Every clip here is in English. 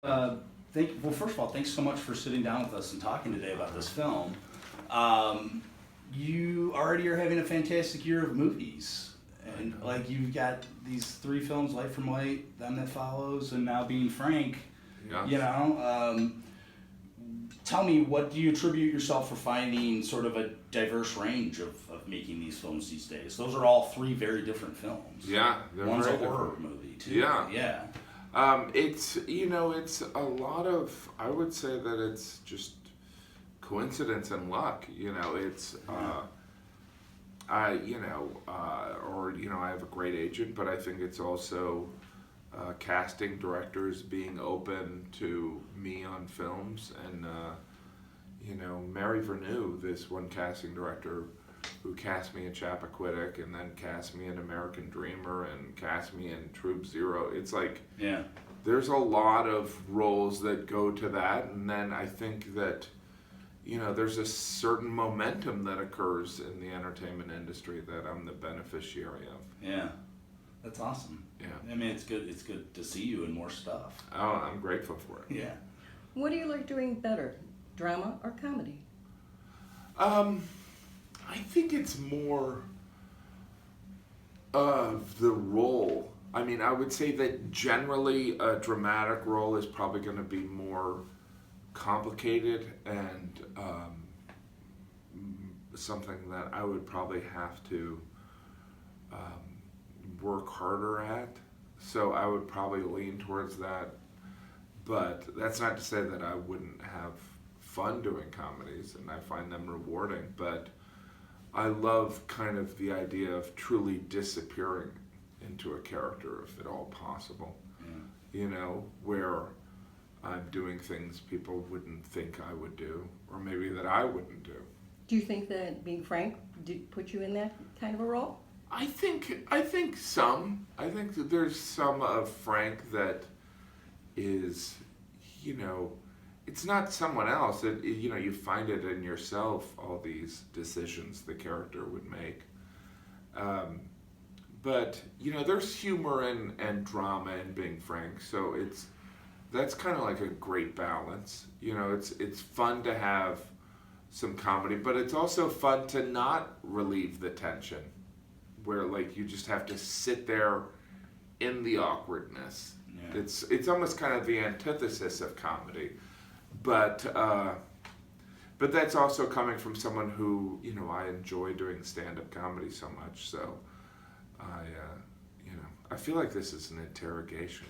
Uh, well, first of all, thanks so much for sitting down with us and talking today about this film. Um, you already are having a fantastic year of movies. And like you've got these three films, Light from Light, Them That Follows, and now Being Frank. Yeah. You know, tell me, what do you attribute yourself for finding sort of a diverse range of making these films these days? Those are all three very different films. Yeah, they're One's a very horror different. movie too. Yeah. Yeah. It's it's a lot of, I would say that it's just coincidence and luck. It's I have a great agent, but I think it's also casting directors being open to me on films, and Mary Vernew, this one casting director who cast me in Chappaquiddick and then cast me in American Dreamer and cast me in Troop Zero. It's like, Yeah. there's a lot of roles that go to that, and then I think that there's a certain momentum that occurs in the entertainment industry that I'm the beneficiary of. Yeah. That's awesome. Yeah. I mean, it's good to see you in more stuff. Oh, I'm grateful for it. Yeah. What do you like doing better, drama or comedy? I think it's more of the role. I mean, I would say that generally a dramatic role is probably going to be more complicated and something that I would probably have to work harder at. So I would probably lean towards that. But that's not to say that I wouldn't have fun doing comedies, and I find them rewarding. But I love kind of the idea of truly disappearing into a character, if at all possible. Yeah. Where I'm doing things people wouldn't think I would do, or maybe that I wouldn't do. Do you think that Being Frank did put you in that kind of a role? I think some. I think that there's some of Frank that is, it's not someone else. You find it in yourself, all these decisions the character would make. But there's humor and drama in Being Frank, so that's kind of like a great balance. It's fun to have some comedy, but it's also fun to not relieve the tension, where like you just have to sit there in the awkwardness. Yeah. It's almost kind of the antithesis of comedy, but that's also coming from someone who I enjoy doing stand-up comedy so much. So I feel like this is an interrogation.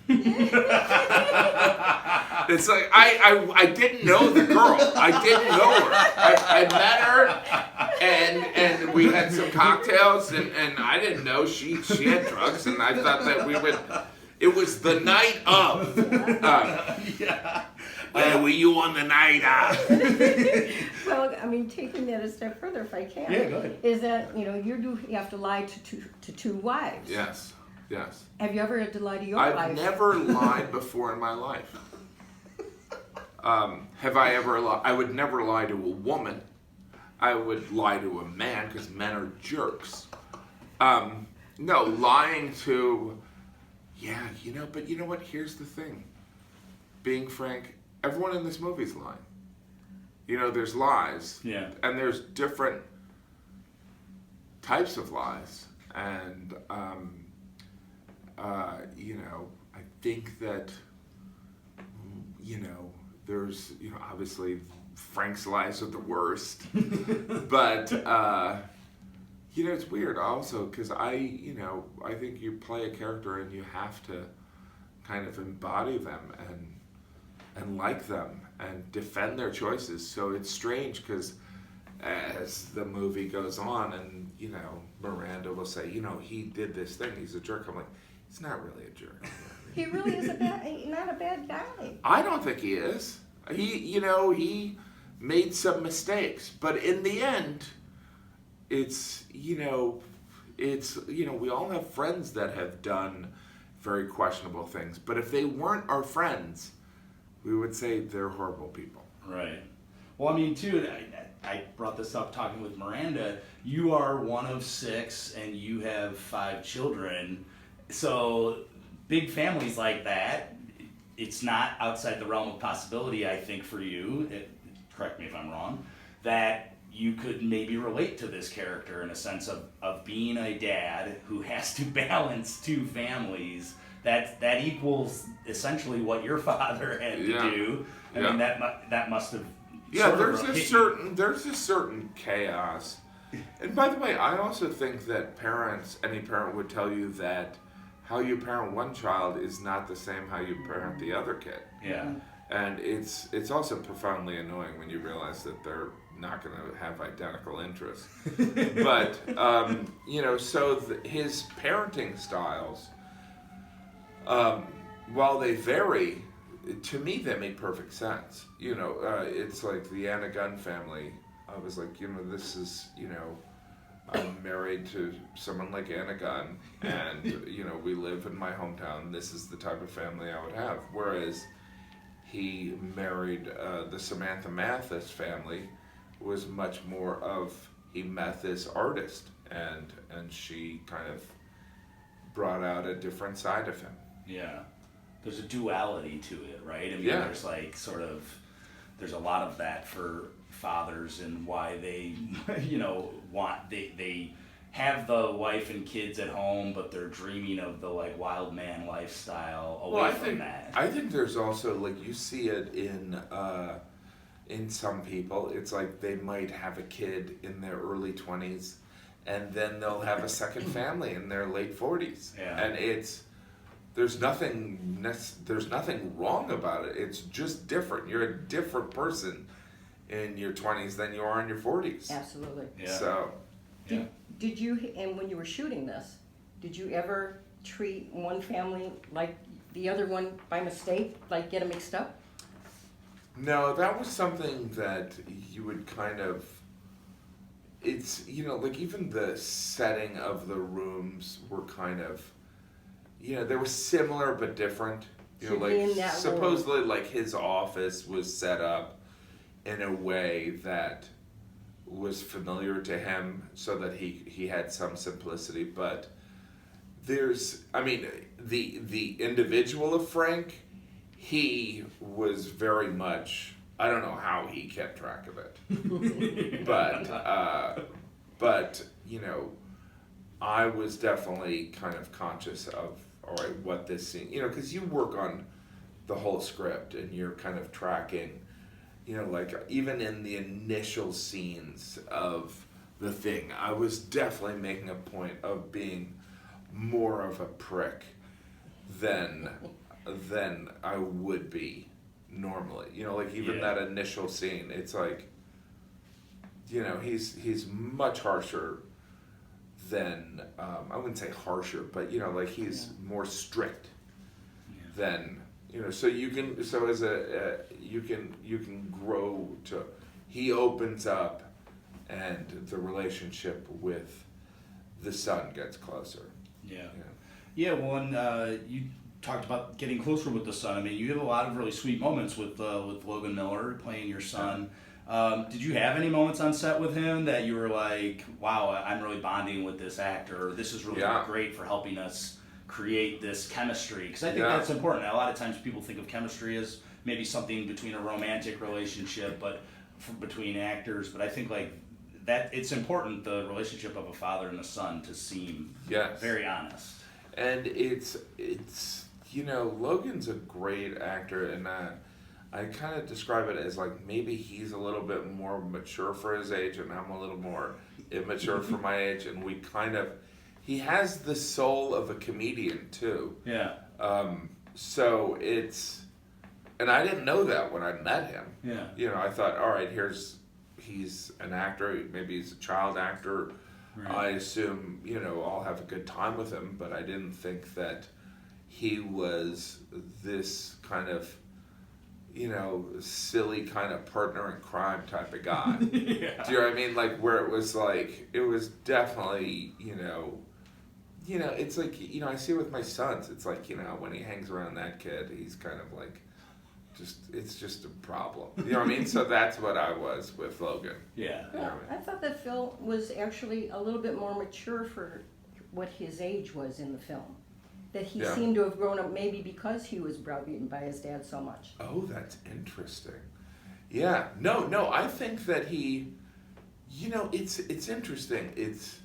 It's like I didn't know the girl. I didn't know her. I met her, and we had some cocktails, and I didn't know she had drugs, and I thought that we would. It was the night of. Yeah. Were you on the night of? Well, I mean, taking that a step further, if I can. Yeah, go ahead. Is that, you have to lie to two wives. Yes. Have you ever had to lie to your I've wife? never lied before in my life. Have I ever lied? I would never lie to a woman. I would lie to a man because men are jerks. No, lying to, but you know what? Here's the thing. Being Frank, everyone in this movie's lying. There's lies. Yeah. And there's different types of lies. And, I think that, there's, obviously Frank's lies are the worst. But, it's weird also because I think you play a character and you have to kind of embody them and like them and defend their choices. So it's strange because as the movie goes on and, Miranda will say, he did this thing, he's a jerk. I'm like, he's not really a jerk. He really is not a bad guy. I don't think he is. He made some mistakes, but in the end, it's we all have friends that have done very questionable things, but if they weren't our friends, we would say they're horrible people. Right. Well, I mean, too, I brought this up talking with Miranda. You are one of 6, and you have 5 children. So big families like that, it's not outside the realm of possibility, I think, for you, correct me if I'm wrong, that you could maybe relate to this character in a sense of being a dad who has to balance two families. That equals essentially what your father had to do. I mean, that must have. Yeah, there's a certain chaos. And by the way, I also think that any parent would tell you that how you parent one child is not the same how you parent the other kid. Yeah. And it's also profoundly annoying when you realize that they're not going to have identical interests. But, so his parenting styles, while they vary, to me they make perfect sense. It's like the Anna Gunn family. I was like, this is, I'm married to someone like Anna Gunn, and, we live in my hometown. This is the type of family I would have. Whereas he married the Samantha Mathis family, was much more of, he met this artist, and she kind of brought out a different side of him. Yeah. There's a duality to it, right? I mean, Yeah. there's like there's a lot of that for fathers and why they, they have the wife and kids at home, but they're dreaming of the like wild man lifestyle away from that. I think there's also, like, you see it in some people. It's like they might have a kid in their early 20s, and then they'll have a second family in their late 40s. Yeah. And there's nothing wrong about it. It's just different. You're a different person in your 20s than you are in your 40s. Absolutely. Yeah. So, Yeah. Did you, and when you were shooting this, did you ever treat one family like the other one by mistake, like get them mixed up? no, that was something that you would kind of, it's, like even the setting of the rooms were kind of, they were similar but different. To be in that Supposedly, like, his office was set up in a way that was familiar to him, so that he had some simplicity. But the individual of Frank, he was very much, I don't know how he kept track of it, but I was definitely kind of conscious of, all right, what this scene, because you work on the whole script and you're kind of tracking, like even in the initial scenes of The Thing, I was definitely making a point of being more of a prick than I would be normally. Like even that initial scene, it's like, he's much harsher than, I wouldn't say harsher, but like he's more strict than, so you can grow to, he opens up and the relationship with the son gets closer. Yeah, well, and you talked about getting closer with the son. I mean, you have a lot of really sweet moments with Logan Miller playing your son. Did you have any moments on set with him that you were like, wow, I'm really bonding with this actor, or this is really great for helping us create this chemistry? Because I think that's important. A lot of times people think of chemistry as maybe something between a romantic relationship, but between actors. But I think like that, it's important, the relationship of a father and a son, to seem very honest. And it's Logan's a great actor, and I kind of describe it as like maybe he's a little bit more mature for his age, and I'm a little more immature for my age, and he has the soul of a comedian too. Yeah. So and I didn't know that when I met him. Yeah. I thought, all right, he's an actor, maybe he's a child actor. Right. I assume, I'll have a good time with him, but I didn't think that he was this kind of, silly kind of partner in crime type of guy. Yeah. Do you know what I mean? Like, where it was like, it was definitely, it's like, I see it with my sons. It's like, when he hangs around that kid, he's kind of like, it's just a problem. You know what I mean? So that's what I was with Logan. Yeah. Well, I thought that Phil was actually a little bit more mature for what his age was in the film. that he Yeah. seemed to have grown up maybe because he was browbeaten by his dad so much. Oh, that's interesting. Yeah, no, I think that he, it's interesting. It's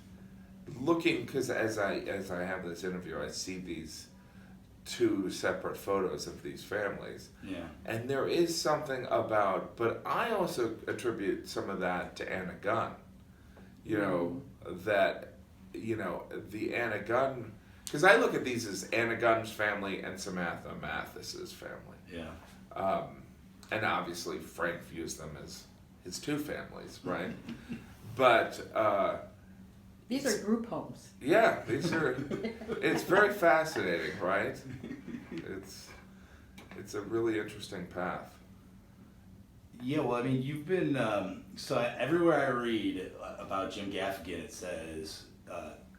looking, because as I have this interview, I see these two separate photos of these families. Yeah. And there is something about, but I also attribute some of that to Anna Gunn. That, the Anna Gunn, because I look at these as Anna Gunn's family and Samantha Mathis's family. Yeah. And obviously Frank views them as his two families, right? But These are group homes. yeah, it's very fascinating, right? It's a really interesting path. Yeah, well, I mean, you've been, so everywhere I read about Jim Gaffigan, it says,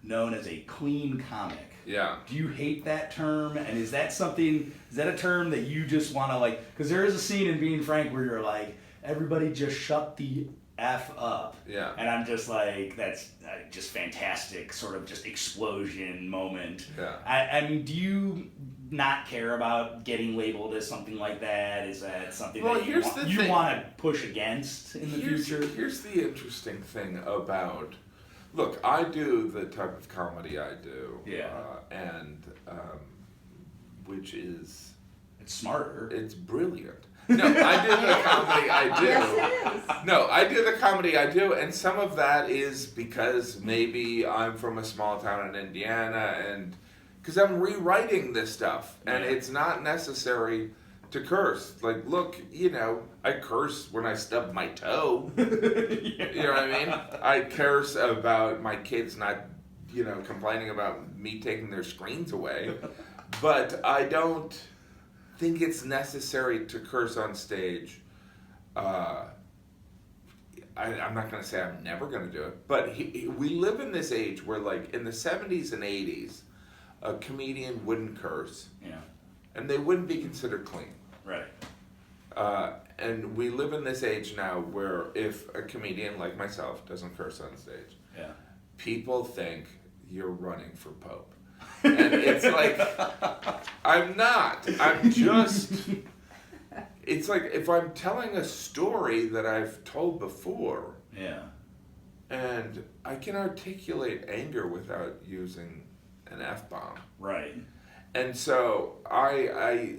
known as a clean comic. Yeah. Do you hate that term? And is that a term that you just want to because there is a scene in Being Frank where you're like, everybody just shut the F up. Yeah. And I'm just like, that's just fantastic, sort of just explosion moment. Yeah. I mean, do you not care about getting labeled as something like that? Is that something that you want to push against in the future? Here's the interesting thing about, look, I do the type of comedy I do. Yeah. And which is... It's smarter. It's brilliant. No, I do the comedy I do. Yes, it is. No, I do the comedy I do, and some of that is because maybe I'm from a small town in Indiana, and because I'm rewriting this stuff, and Yeah. it's not necessary to curse. Like, look, I curse when I stub my toe. Yeah. You know what I mean? I curse about my kids not, complaining about me taking their screens away, but I don't think it's necessary to curse on stage. I'm not going to say I'm never going to do it, but we live in this age where, like, in the 70s and 80s, a comedian wouldn't curse, Yeah. and they wouldn't be considered clean. Right. And we live in this age now where if a comedian like myself doesn't curse on stage, Yeah. people think you're running for Pope. And it's like, I'm not. I'm just, it's like if I'm telling a story that I've told before, Yeah. and I can articulate anger without using an F-bomb. Right. And so I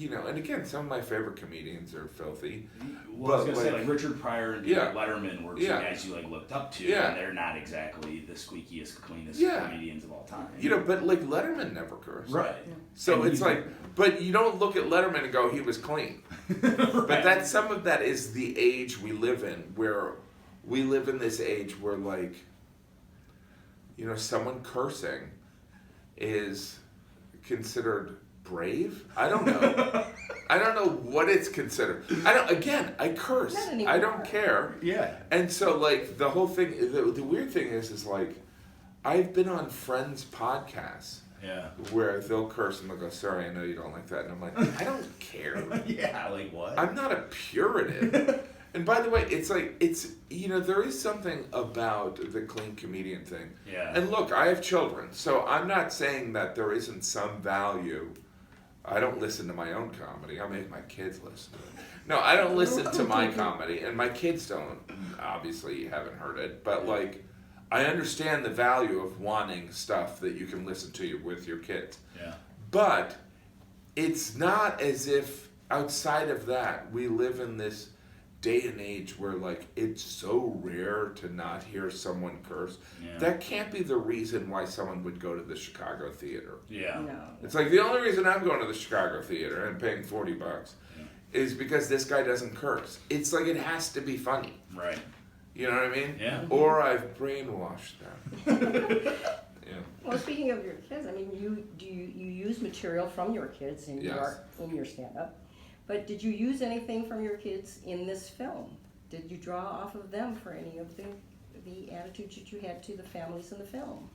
and again, some of my favorite comedians are filthy. Well, I was gonna say, like Richard Pryor and David Yeah. Letterman were two Yeah. guys you looked up to, Yeah. and they're not exactly the squeakiest, cleanest Yeah. comedians of all time. But like Letterman never cursed. Right. So And it's you- like, but you don't look at Letterman and go, he was clean. But Right. some of that is the age we live in, where we live in this age where, like, someone cursing is considered brave. I don't know. I don't know what it's considered. I curse. Not anymore. I don't care. Yeah. And so, like, the whole thing, the weird thing is like, I've been on friends' podcasts Yeah. where they'll curse and they'll go, sorry, I know you don't like that. And I'm like, I don't care. Yeah. Like what? I'm not a Puritan. And by the way, it's like, there is something about the clean comedian thing. Yeah. And look, I have children, so I'm not saying that there isn't some value. I don't listen to my own comedy. I make my kids listen to it. No, I don't listen to my comedy, and my kids don't. Obviously, you haven't heard it, but like, I understand the value of wanting stuff that you can listen to with your kids. Yeah. But it's not as if outside of that, we live in this day and age where, like, it's so rare to not hear someone curse. Yeah. That can't be the reason why someone would go to the Chicago theater. Yeah. No. It's like, the only reason I'm going to the Chicago theater and paying $40 is because this guy doesn't curse. It's like, it has to be funny. Right. You know what I mean? Yeah. Or I've brainwashed them. Yeah. Well, speaking of your kids, I mean, you use material from your kids in Yes. your stand-up, but did you use anything from your kids in this film? Did you draw off of them for any of the attitudes that you had to the families in the film?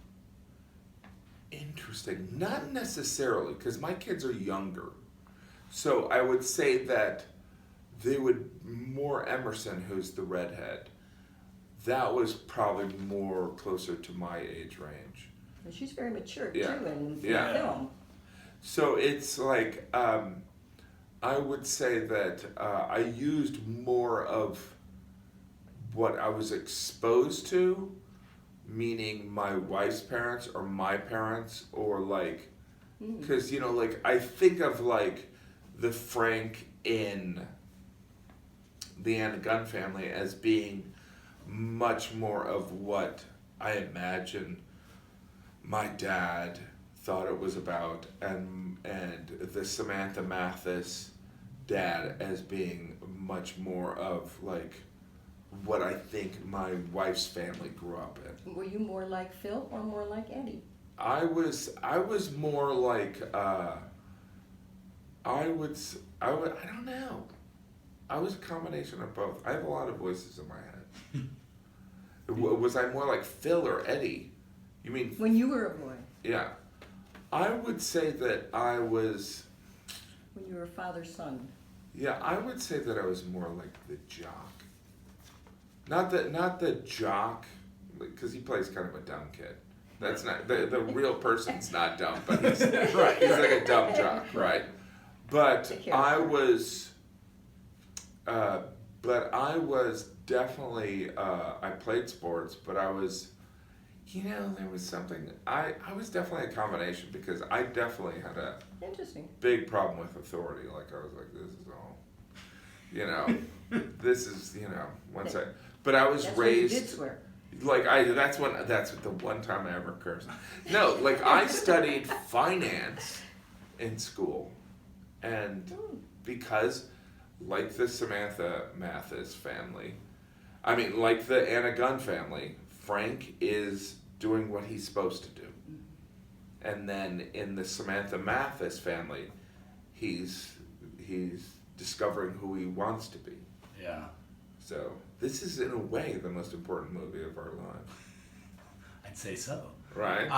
Interesting. Not necessarily, because my kids are younger. So I would say that they would, more Emerson, who's the redhead, that was probably more closer to my age range. And she's very mature Yeah. too in Yeah. film. So it's like, I would say that I used more of what I was exposed to, meaning my wife's parents or my parents, or like, because, you know, like I think of like the Frank in the Anna Gunn family as being much more of what I imagine my dad thought it was about, and the Samantha Mathis dad as being much more of like what I think my wife's family grew up in. Were you more like Phil or more like Eddie? I was more like I don't know. I was a combination of both. I have a lot of voices in my head. Was I more like Phil or Eddie? You mean When you were a boy, yeah. I would say that I was, when you were father's son. yeah, I would say that I was more like the jock. Not the jock, because he plays kind of a dumb kid. That's not, the real person's not dumb, but he's, right, he's like a dumb jock, right? But I was definitely, I played sports, but I was, you know, there was something, I was definitely a combination, because I definitely had a Interesting. big problem with authority. Like, I was like, this is all, you know, this is, you know, but I was That's raised. when you did swear. Like that's the one time I ever cursed. No, like I studied finance in school, and because like the Samantha Mathis family, I mean like the Anna Gunn family, Frank is doing what he's supposed to do. And then in the Samantha Mathis family, he's discovering who he wants to be. Yeah. So this is, in a way, the most important movie of our lives. I'd say so. Right?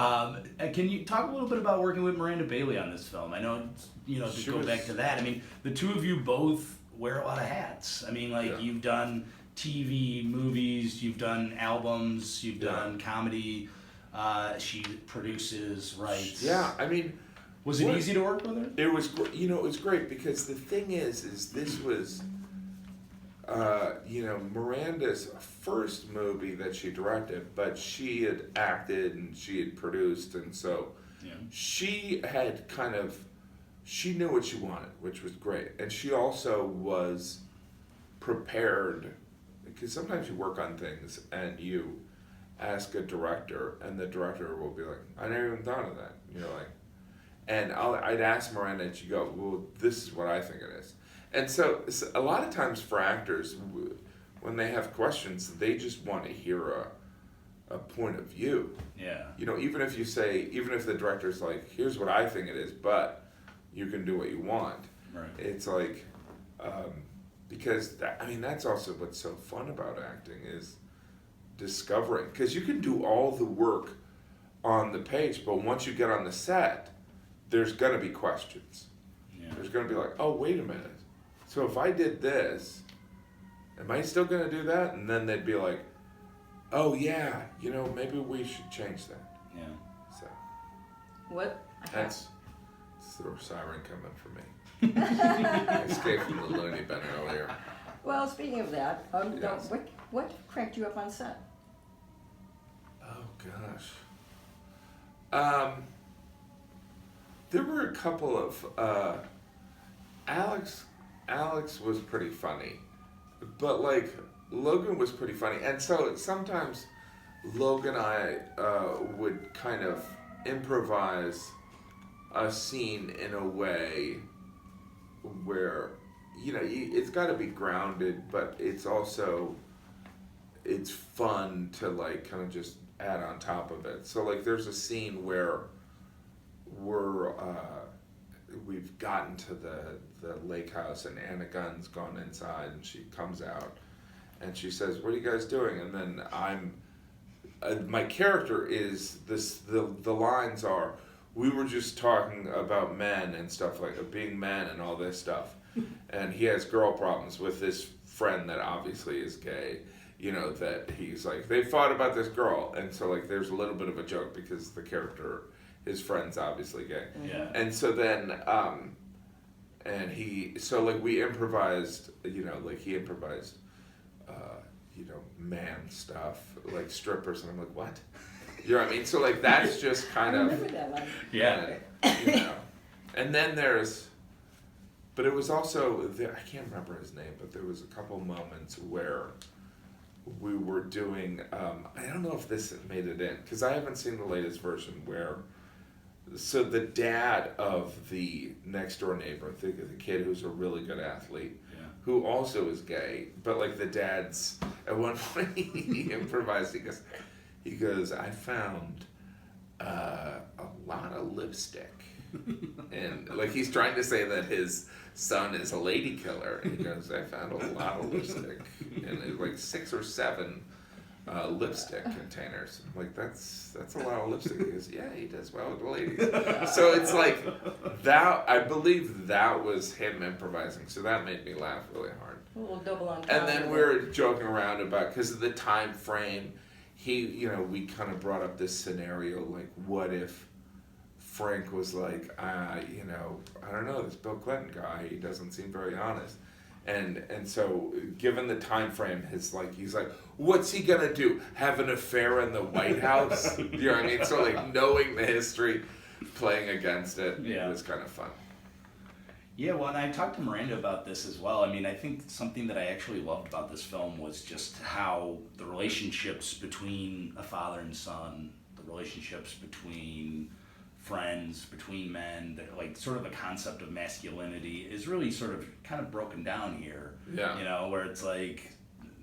Can you talk a little bit about working with Miranda Bailey on this film? I know, you know, to She go was- back to that, I mean, the two of you both wear a lot of hats. I mean, like, Yeah. you've done TV, movies, you've done albums, you've Yeah. done comedy. She produces, writes. Yeah, I mean, Was it what- easy to work with her? it was, you know, it was great because the thing is this was, you know, Miranda's first movie that she directed, but she had acted and she had produced, and so Yeah. she had kind of, she knew what she wanted, which was great, and she also was prepared, because sometimes you work on things and you ask a director, and the director will be like, I never even thought of that. And you're like, and I'd ask Miranda, and she'd go, well, this is what I think it is. And so a lot of times for actors, when they have questions, they just want to hear a point of view. Yeah. You know, even if the director's like, here's what I think it is, but you can do what you want. Right. It's like, because that's also what's so fun about acting is discovering, because you can do all the work on the page, but once you get on the set, there's gonna be questions. Yeah. There's gonna be like, oh, wait a minute. So if I did this, am I still gonna do that? And then they'd be like, oh yeah, you know, maybe we should change that. Yeah. So What? that's the siren coming for me. I escaped from the loony bin earlier. Well, speaking of that, Yes. what cracked you up on set? Oh gosh. There were a couple of Alex was pretty funny, but like Logan was pretty funny, and so sometimes Logan and I would kind of improvise a scene in a way where, you know, it's got to be grounded, but it's also, it's fun to like kind of just add on top of it. So like there's a scene where we've gotten to the lake house and Anna Gunn's gone inside and she comes out and she says, what are you guys doing? And then my character is this, the lines are, we were just talking about men and stuff like being men and all this stuff. And he has girl problems with this friend that obviously is gay. you know, that he's like, they fought about this girl, and so like there's a little bit of a joke because the character, his friend's obviously gay. Yeah. And so then and so like we improvised, you know, like he improvised you know, man stuff, like strippers, and I'm like, what? You know what I mean? So like that's just kind I of, remember that line. Yeah. you know. And then but it was also, I can't remember his name, but there was a couple moments where we were doing, I don't know if this made it in, because I haven't seen the latest version so the dad of the next door neighbor, the kid who's a really good athlete, who also is gay, but like the dad's, at one point he improvised, he goes, I found a lot of lipstick. And like he's trying to say that his son is a lady killer, and he goes, I found a lot of lipstick, and it was like 6 or 7 lipstick containers. I'm like, that's a lot of lipstick. He goes, yeah, he does well with the ladies. So it's like that. I believe that was him improvising, so that made me laugh really hard. A little double entendre. And then we were joking around about, because of the time frame, we kind of brought up this scenario, like, what if Frank was like, you know, I don't know, this Bill Clinton guy, he doesn't seem very honest. And so, given the time frame, he's like, what's he gonna do? Have an affair in the White House? You know what I mean? So like knowing the history, playing against it, it was kind of fun. Yeah, well, and I talked to Miranda about this as well. I mean, I think something that I actually loved about this film was just how the relationships between a father and son, the relationships between friends, between men, like sort of the concept of masculinity is really sort of kind of broken down here. Yeah. You know, where it's like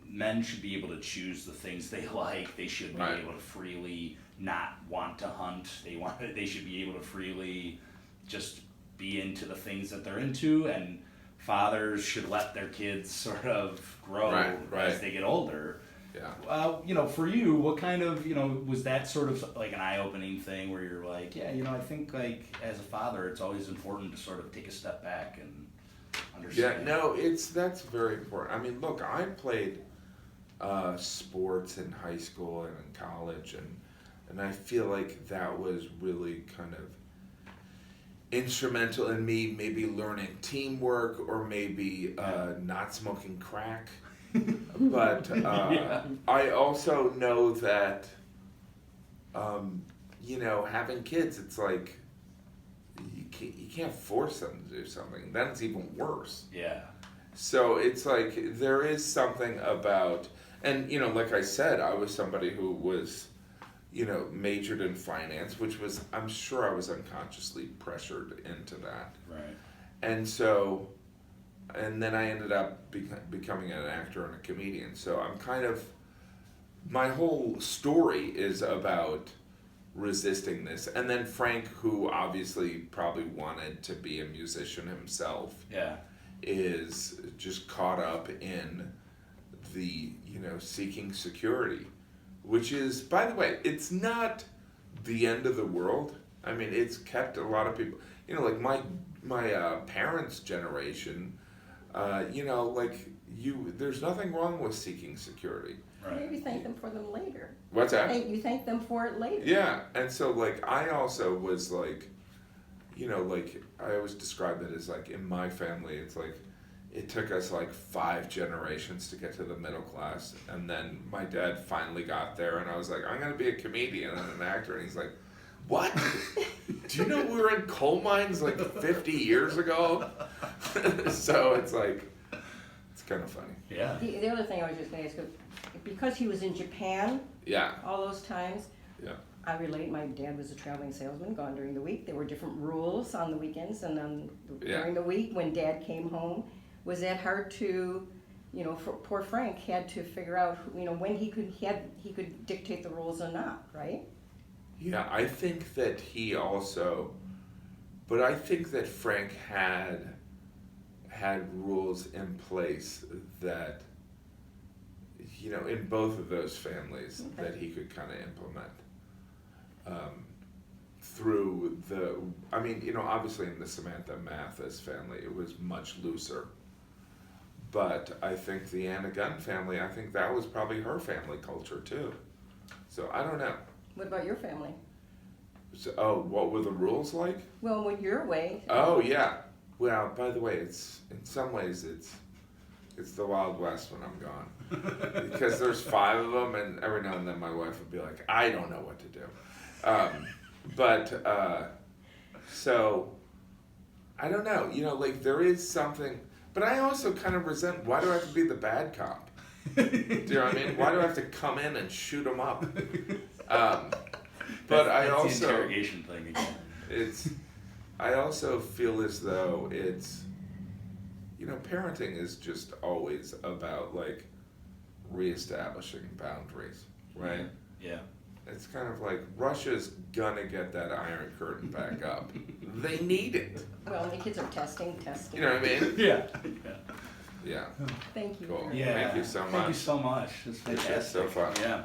men should be able to choose the things they like. They should be able to freely not want to hunt. They should be able to freely just be into the things that they're into, and fathers should let their kids sort of grow as they get older. Yeah. You know, for you, what kind of, you know, was that sort of like an eye-opening thing where you're like, yeah, you know, I think like as a father, it's always important to sort of take a step back and understand. Yeah, no, that's very important. I mean, look, I played sports in high school and in college, and I feel like that was really kind of instrumental in me maybe learning teamwork or maybe not smoking crack. But I also know that, you know, having kids, it's like you can't force them to do something. Then it's even worse. Yeah. So it's like there is something about, and you know, like I said, I was somebody who was, you know, majored in finance, which was, I'm sure I was unconsciously pressured into that. Right. And so, and then I ended up becoming an actor and a comedian. So I'm kind of, my whole story is about resisting this. And then Frank, who obviously probably wanted to be a musician himself, is just caught up in the, you know, seeking security, which is, by the way, it's not the end of the world. I mean, it's kept a lot of people, you know, like my parents' generation, you know, like there's nothing wrong with seeking security. Right. Maybe thank them for them later. What's that? You thank them for it later. Yeah, and so like I also was like, you know, like I always describe it as like in my family, it's like it took us like 5 generations to get to the middle class, and then my dad finally got there, and I was like, I'm gonna be a comedian and an actor, and he's like, what? Do you know we were in coal mines like 50 years ago? So it's like, it's kind of funny. Yeah. The other thing I was just going to ask, because he was in Japan all those times, I relate, my dad was a traveling salesman, gone during the week. There were different rules on the weekends, and then during the week when Dad came home, was that hard to, you know, for poor Frank had to figure out, you know, when he could dictate the rules or not, right? Yeah, I think that he also, but I think that Frank had rules in place that, you know, in both of those families that he could kind of implement through I mean, you know, obviously in the Samantha Mathis family, it was much looser. But I think the Anna Gunn family, I think that was probably her family culture too. So I don't know. What about your family? So, what were the rules like? Well, with your way. Oh yeah. Well, by the way, it's in some ways it's the Wild West when I'm gone, because there's 5 of them, and every now and then my wife would be like, I don't know what to do. So I don't know. Like there is something, but I also kind of resent. Why do I have to be the bad cop? Do you know what I mean? Why do I have to come in and shoot them up? But I that's also the interrogation thing again. I also feel as though it's, parenting is just always about like reestablishing boundaries, right? Yeah. It's kind of like Russia's gonna get that Iron Curtain back up. They need it. Well, the kids are testing. You know what I mean? Yeah. Yeah. Thank you. Cool. Yeah. Thank you so much. Thank you so much. It's It's fantastic. so fun. Yeah.